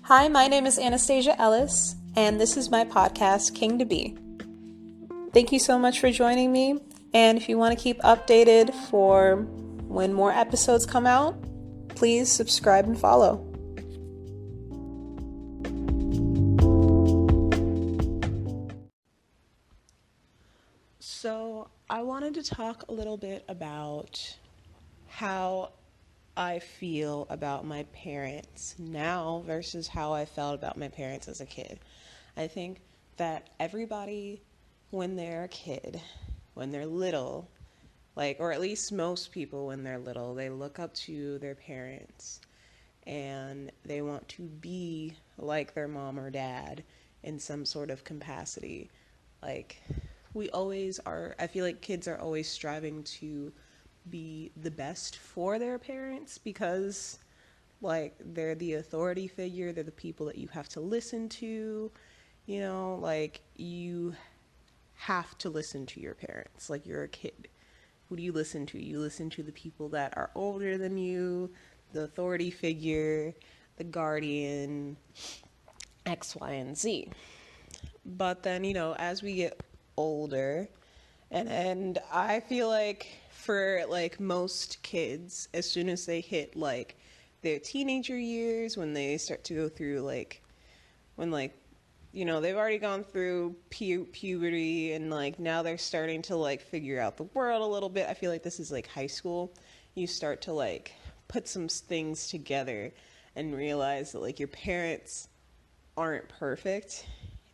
Hi, my name is Anastasia Ellis, and this is my podcast, King to Be. Thank you so much for joining me, and if you want to keep updated for when more episodes come out, please subscribe and follow. So, I wanted to talk a little bit about how I feel about my parents now versus how I felt about my parents as a kid. I think that everybody, when they're a kid, when they're little, or at least most people when they're little, they look up to their parents and they want to be like their mom or dad in some sort of capacity. Like, we always are, I feel like kids are always striving to be the best for their parents because they're the authority figure, they're the people that you have to listen to, you have to listen to your parents. Like, you're a kid, who do you listen to? You listen to the people that are older than you, the authority figure, the guardian, X, Y, and Z. But then, as we get older, and I feel like for most kids, as soon as they hit their teenager years, when they start to go through when they've already gone through puberty, and now they're starting to figure out the world a little bit. I feel like this is high school. You start to put some things together and realize that your parents aren't perfect,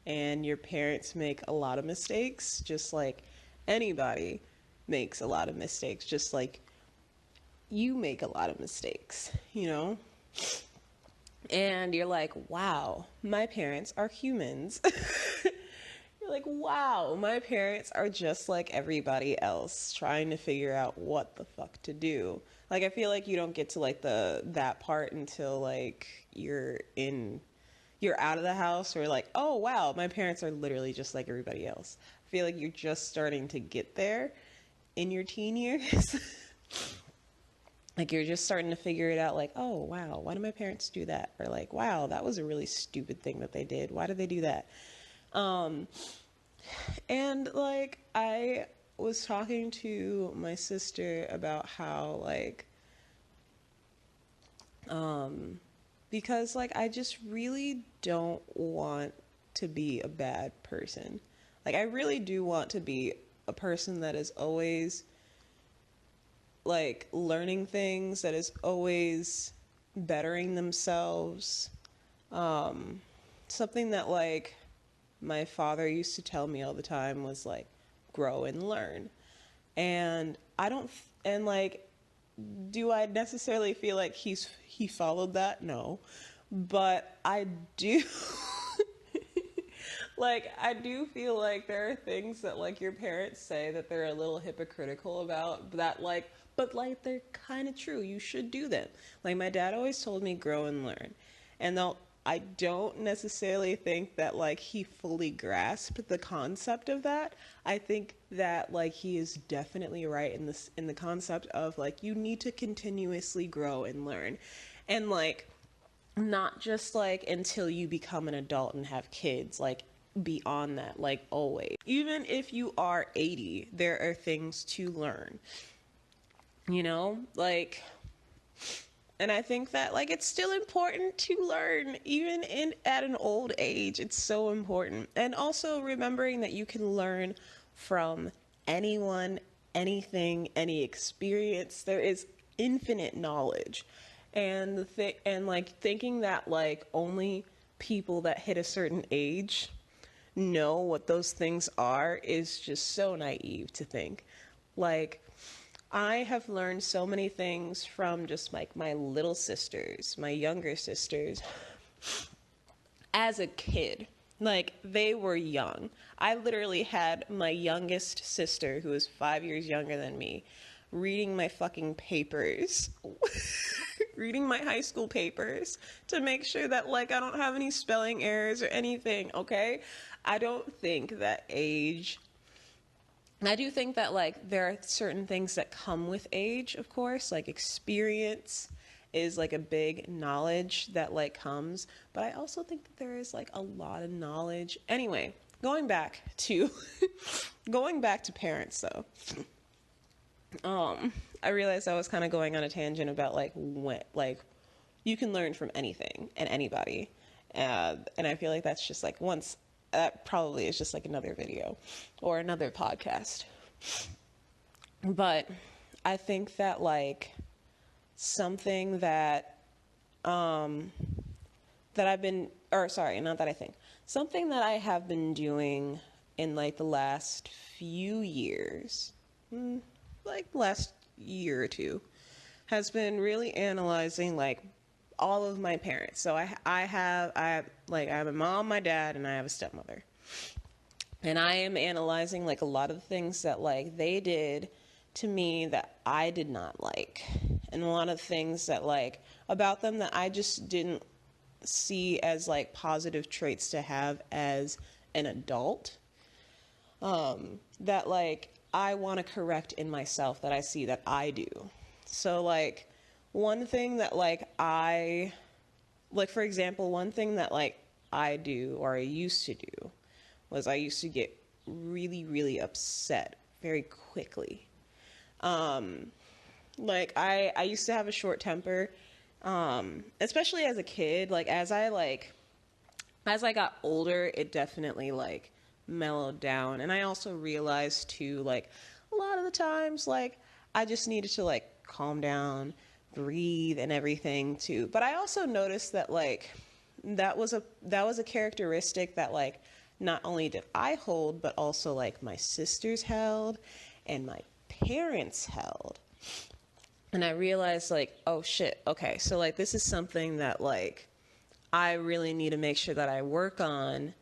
and your parents make a lot of mistakes, just like anybody makes a lot of mistakes, just like you make a lot of mistakes, And you're like, wow, my parents are humans. You're like, wow, my parents are just like everybody else, trying to figure out what the fuck to do. I feel like you don't get to that part until you're out of the house, or oh wow, my parents are literally just like everybody else. I feel like you're just starting to get there in your teen years. You're just starting to figure it out, oh wow, why do my parents do that? Or wow, that was a really stupid thing that they did. Why did they do that? And I was talking to my sister about how because I just really don't want to be a bad person. I really do want to be a person that is always learning things, that is always bettering themselves. Something that my father used to tell me all the time was grow and learn. And I don't, and do I necessarily feel like he followed that? No. But I do I do feel like there are things that your parents say that they're a little hypocritical about, but they're kind of true. You should do them. My dad always told me grow and learn. And though I don't necessarily think that he fully grasped the concept of that, I think that he is definitely right in the concept of you need to continuously grow and learn. And not just until you become an adult and have kids, beyond that, always. Even if you are 80, there are things to learn, and I think that it's still important to learn even at an old age. It's so important. And also remembering that you can learn from anyone, anything, any experience. There is infinite knowledge. And thinking that only people that hit a certain age know what those things are is just so naive to think. I have learned so many things from just my little sisters, my younger sisters, as a kid. They were young. I literally had my youngest sister, who was 5 years younger than me, reading my fucking papers, reading my high school papers to make sure that I don't have any spelling errors or anything, okay? I don't think that age... I do think that there are certain things that come with age, of course, experience is like a big knowledge that like comes, but I also think that there is like a lot of knowledge. Anyway, going back to going back to parents though. I realized I was kind of going on a tangent about like when like you can learn from anything and anybody. And I feel like that's just like once that probably is just like another video or another podcast. But I think that like something that that I've been, or sorry, not that I think, something that I have been doing in like the last few years, like last year or two, has been really analyzing like all of my parents. So I have a mom, my dad, and I have a stepmother. And I am analyzing like a lot of the things that like they did to me that I did not like. And a lot of things that like about them that I just didn't see as like positive traits to have as an adult. That like I want to correct in myself that I see that I do. So like one thing that like for example, one thing that like I do or I used to do was I used to get really, really upset very quickly. Like I used to have a short temper, especially as a kid. Like as I got older, it definitely like mellowed down. And I also realized too, like a lot of the times, like I just needed to like calm down, breathe and everything too. But I also noticed that like that was a characteristic that like not only did I hold, but also like my sisters held and my parents held. And I realized like, oh shit, okay, so like this is something that like I really need to make sure that I work on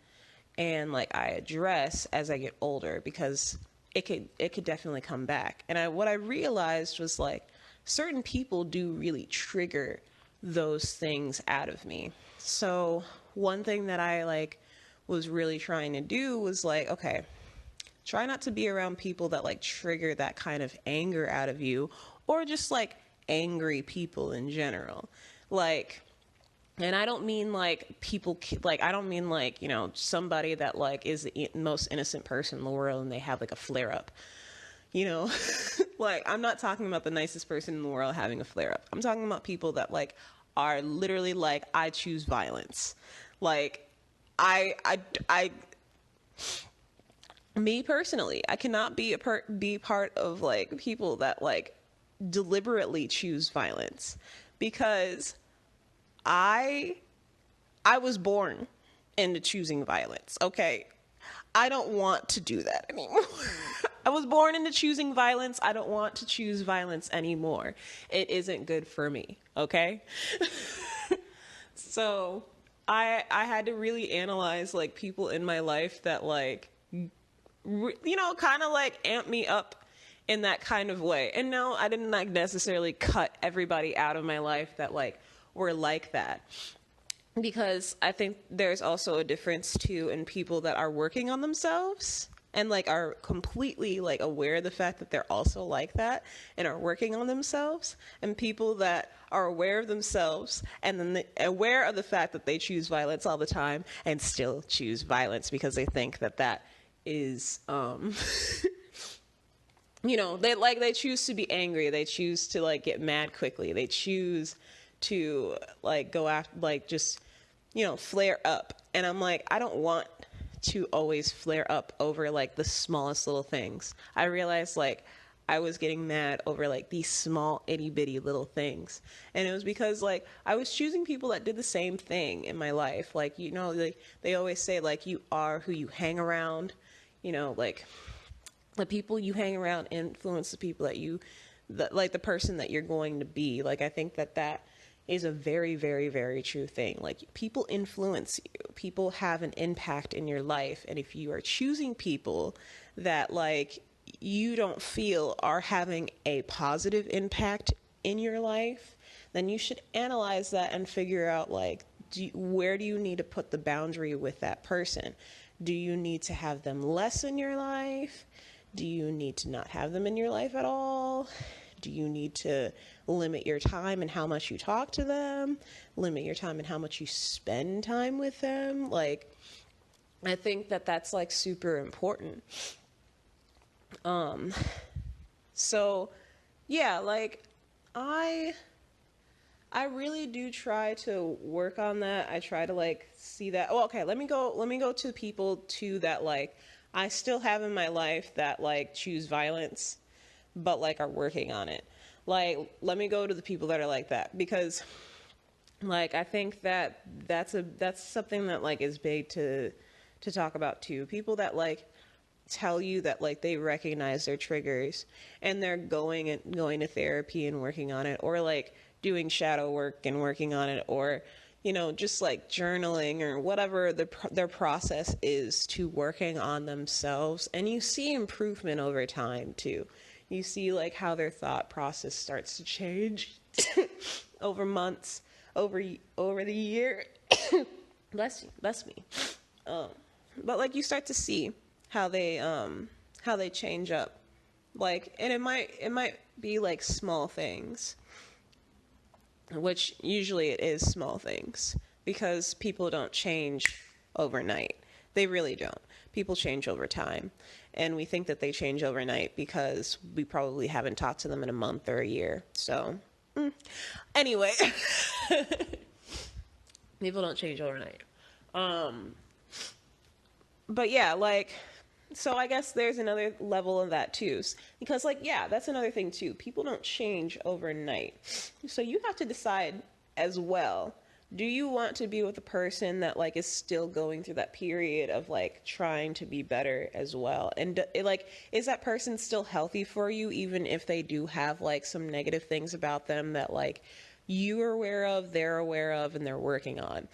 and like I address as I get older, because it could definitely come back. And what I realized was like certain people do really trigger those things out of me. So one thing that I like was really trying to do was like, okay, try not to be around people that like trigger that kind of anger out of you, or just like angry people in general. Like, and I don't mean like people, like, I don't mean like, you know, somebody that like is the most innocent person in the world and they have like a flare up, you know, like I'm not talking about the nicest person in the world having a flare up. I'm talking about people that like are literally like, I choose violence. Like, me personally, I cannot be be part of like people that like deliberately choose violence, because I was born into choosing violence. Okay, I don't want to do that anymore. I was born into choosing violence. I don't want to choose violence anymore. It isn't good for me. Okay. So I had to really analyze like people in my life that like, you know, kind of like amp me up in that kind of way. And no, I didn't like necessarily cut everybody out of my life that like were like that, because I think there's also a difference too in people that are working on themselves and like are completely like aware of the fact that they're also like that and are working on themselves, and people that are aware of themselves and then aware of the fact that they choose violence all the time and still choose violence because they think that that is you know, they choose to be angry, they choose to like get mad quickly, they choose to like go after, like just, you know, flare up. And I'm like, I don't want to always flare up over like the smallest little things. I realized like I was getting mad over like these small itty bitty little things, and it was because like I was choosing people that did the same thing in my life. Like, you know, like they always say like you are who you hang around, you know, like the people you hang around influence the people that you, like the person that you're going to be. Like, I think that that is a very, very, very true thing. Like, people influence you. People have an impact in your life. And if you are choosing people that, like, you don't feel are having a positive impact in your life, then you should analyze that and figure out, like, where do you need to put the boundary with that person? Do you need to have them less in your life? Do you need to not have them in your life at all? Do you need to limit your time and how much you talk to them? Limit your time and how much you spend time with them? Like, I think that that's like super important. So yeah, like I I really do try to work on that. I try to like see that. Oh, okay, let me go to people too that like I still have in my life that like choose violence but like are working on it. Like let me go to the people that are like that because like I think that that's something that like is big to talk about too. People that like tell you that like they recognize their triggers and they're going to therapy and working on it, or like doing shadow work and working on it, or just like journaling or whatever their process is to working on themselves, and you see improvement over time too. You see like how their thought process starts to change over months, over the year. Bless me. um but like you start to see how they change up, like, and it might be like small things, which usually it is small things, because people don't change overnight. They really don't. People change over time, and we think that they change overnight because we probably haven't talked to them in a month or a year. So anyway, people don't change overnight. um but yeah, like, so I guess there's another level of that too. Because like, yeah, that's another thing too. People don't change overnight. So you have to decide as well. Do you want to be with a person that like is still going through that period of like trying to be better as well? And like, is that person still healthy for you even if they do have like some negative things about them that like you are aware of, they're aware of, and they're working on?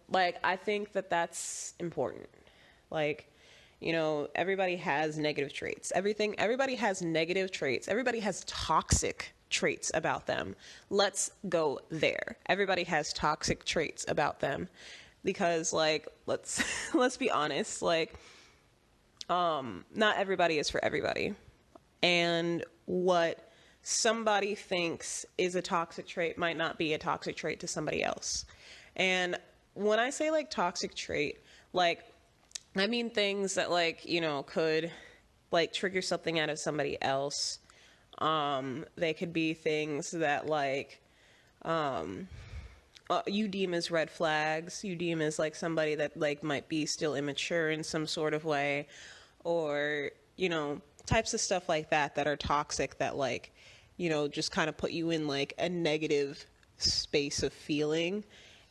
Like, I think that that's important. Like, everybody has negative traits. Everybody has negative traits. Everybody has toxic traits about them. Let's go there. Everybody has toxic traits about them because like, let's let's be honest, like not everybody is for everybody. And what somebody thinks is a toxic trait might not be a toxic trait to somebody else. And when I say like toxic trait, like I mean things that like, could like trigger something out of somebody else. They could be things that like you deem as red flags. You deem as like somebody that like might be still immature in some sort of way, or types of stuff like that that are toxic, that like just kind of put you in like a negative space of feeling,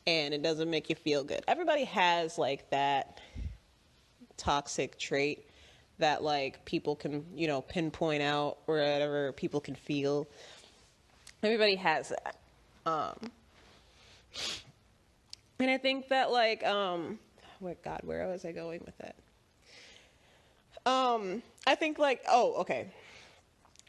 and it doesn't make you feel good. Everybody has like that toxic trait that like people can pinpoint out, or whatever, people can feel. Everybody has that. And I think that like where was I going with that? I think like, oh, okay,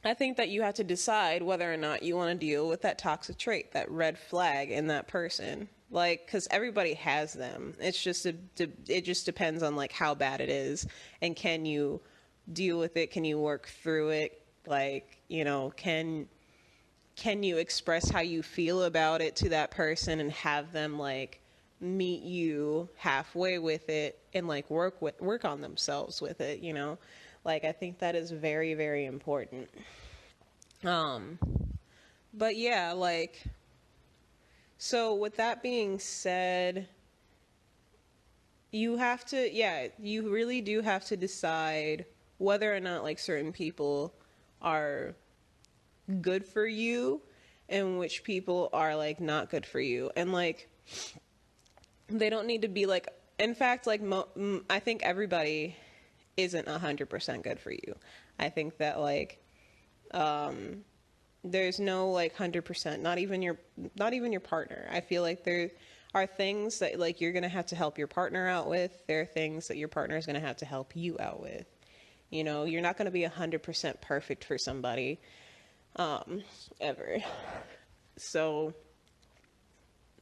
I think that you have to decide whether or not you want to deal with that toxic trait, that red flag in that person. Like, because everybody has them. It's just it just depends on like how bad it is, and can you deal with it? Can you work through it? Like, can you express how you feel about it to that person and have them like meet you halfway with it, and like work on themselves with it? Like, I think that is very, very important. um but yeah, like, so with that being said, you really do have to decide whether or not like certain people are good for you and which people are like not good for you. And like, they don't need to be like, in fact, like I think everybody isn't 100% good for you. I think that like there's no like 100%, not even your partner. I feel like there are things that like you're going to have to help your partner out with. There are things that your partner is going to have to help you out with. You're not going to be 100% perfect for somebody ever. So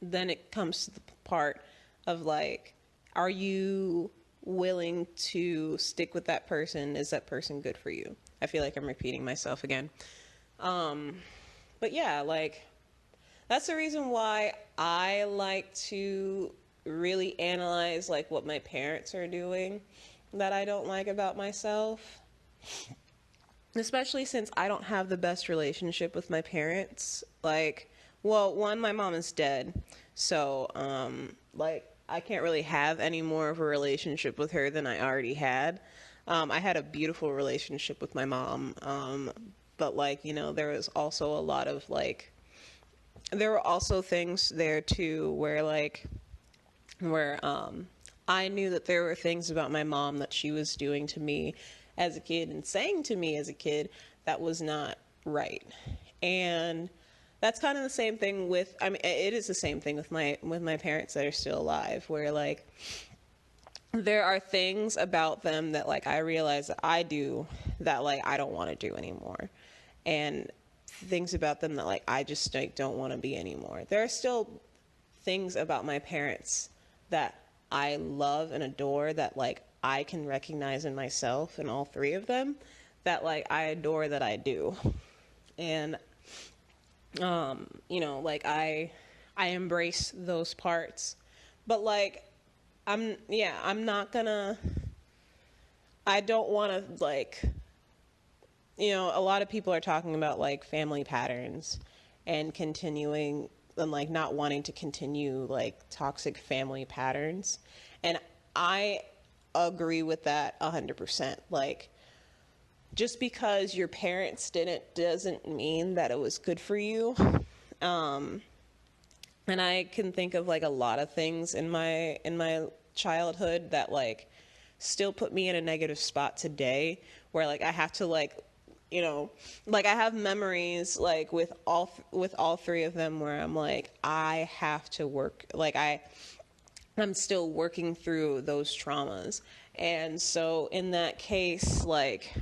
then it comes to the part of like, are you willing to stick with that person? Is that person good for you? I feel like I'm repeating myself again. But yeah, like that's the reason why I like to really analyze like what my parents are doing that I don't like about myself. Especially since I don't have the best relationship with my parents. Like, well, one, my mom is dead. So, like, I can't really have any more of a relationship with her than I already had. I had a beautiful relationship with my mom. But, like, there was also a lot of, like, there were also things there, too, where I knew that there were things about my mom that she was doing to me as a kid and saying to me as a kid that was not right. And that's kind of the same thing with, I mean, it is the same thing with my parents that are still alive, where like there are things about them that like I realize that I do that like I don't want to do anymore. And things about them that like I just like don't want to be anymore. There are still things about my parents that I love and adore that like I can recognize in myself and all three of them that like I adore that I do. And like I embrace those parts. But like I'm not gonna I don't want to like a lot of people are talking about like family patterns and continuing and like not wanting to continue like toxic family patterns. And I agree with that 100%. Like just because your parents didn't doesn't mean that it was good for you. And I can think of like a lot of things in my childhood that like still put me in a negative spot today where like I have to like like I have memories like with all three of them where I'm like I have to work like I'm still working through those traumas. And so in that case like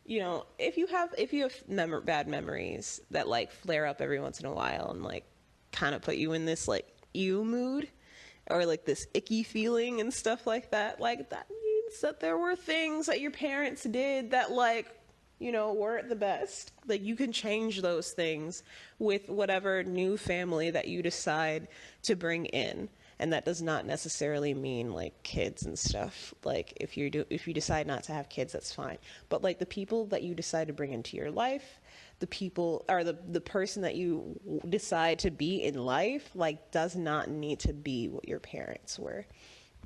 if you have bad memories that like flare up every once in a while and like kind of put you in this like ew mood or like this icky feeling and stuff like that means that there were things that your parents did that like weren't the best. Like you can change those things with whatever new family that you decide to bring in. And that does not necessarily mean like kids and stuff. Like if you decide not to have kids, that's fine. But like the people that you decide to bring into your life, the people or the person that you decide to be in life, like does not need to be what your parents were.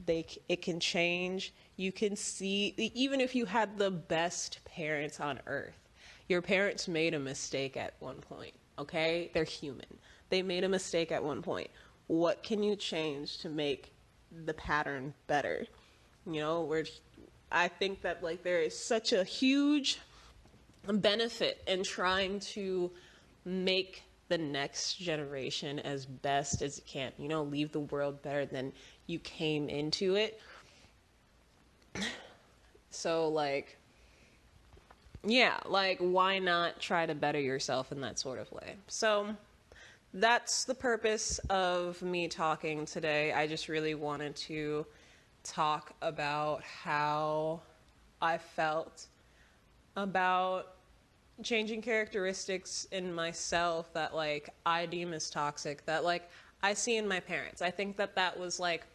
It can change. You can see, even if you had the best parents on earth, your parents made a mistake at one point. Okay, they're human. They made a mistake at one point. What can you change to make the pattern better? I think that like there is such a huge benefit in trying to make the next generation as best as it can. Leave the world better than you came into it. So like yeah, like why not try to better yourself in that sort of way? So that's the purpose of me talking today. I just really wanted to talk about how I felt about changing characteristics in myself that like I deem as toxic, that like I see in my parents. I think that that was like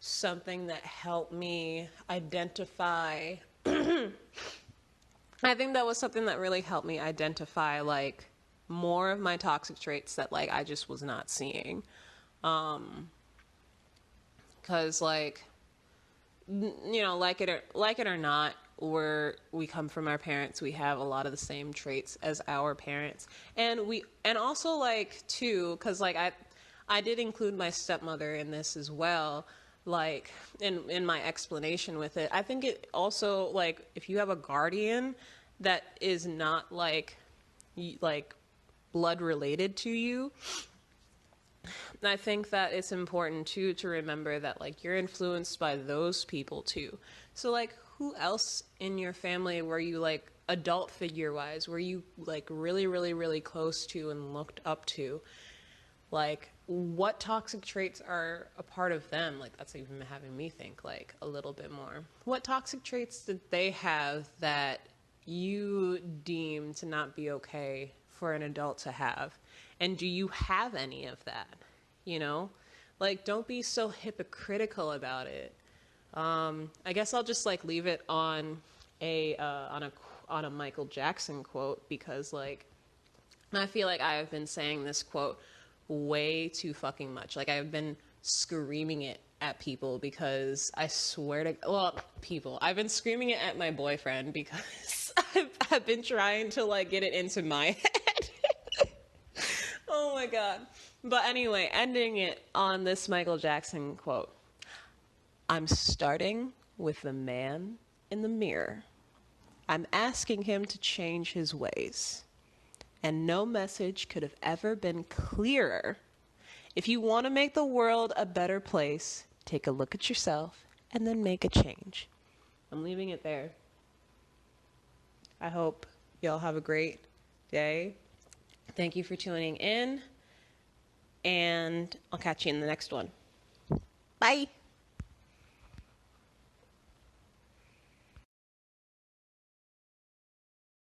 something that helped me identify I think that was something that really helped me identify like more of my toxic traits that like I just was not seeing. Cause like, like it or not, we come from our parents. We have a lot of the same traits as our parents. And also like too, cause like I did include my stepmother in this as well. Like in my explanation with it, I think it also like if you have a guardian that is not like blood related to you, I think that it's important too to remember that like you're influenced by those people too. So like who else in your family were you like adult figure wise were you like really really really close to and looked up to? Like, what toxic traits are a part of them? Like, that's even having me think, like, a little bit more. What toxic traits did they have that you deem to not be okay for an adult to have? And do you have any of that? You know? Like, don't be so hypocritical about it. I guess I'll just, like, leave it on a Michael Jackson quote, because, like, I feel like I have been saying this quote way too fucking much. Like, I've been screaming it at people because I swear to, well, people, I've been screaming it at my boyfriend because I've been trying to, like, get it into my head. Oh my God. But anyway, ending it on this Michael Jackson quote. I'm starting with the man in the mirror. I'm asking him to change his ways. And no message could have ever been clearer. If you want to make the world a better place, take a look at yourself and then make a change. I'm leaving it there. I hope y'all have a great day. Thank you for tuning in, and I'll catch you in the next one. Bye.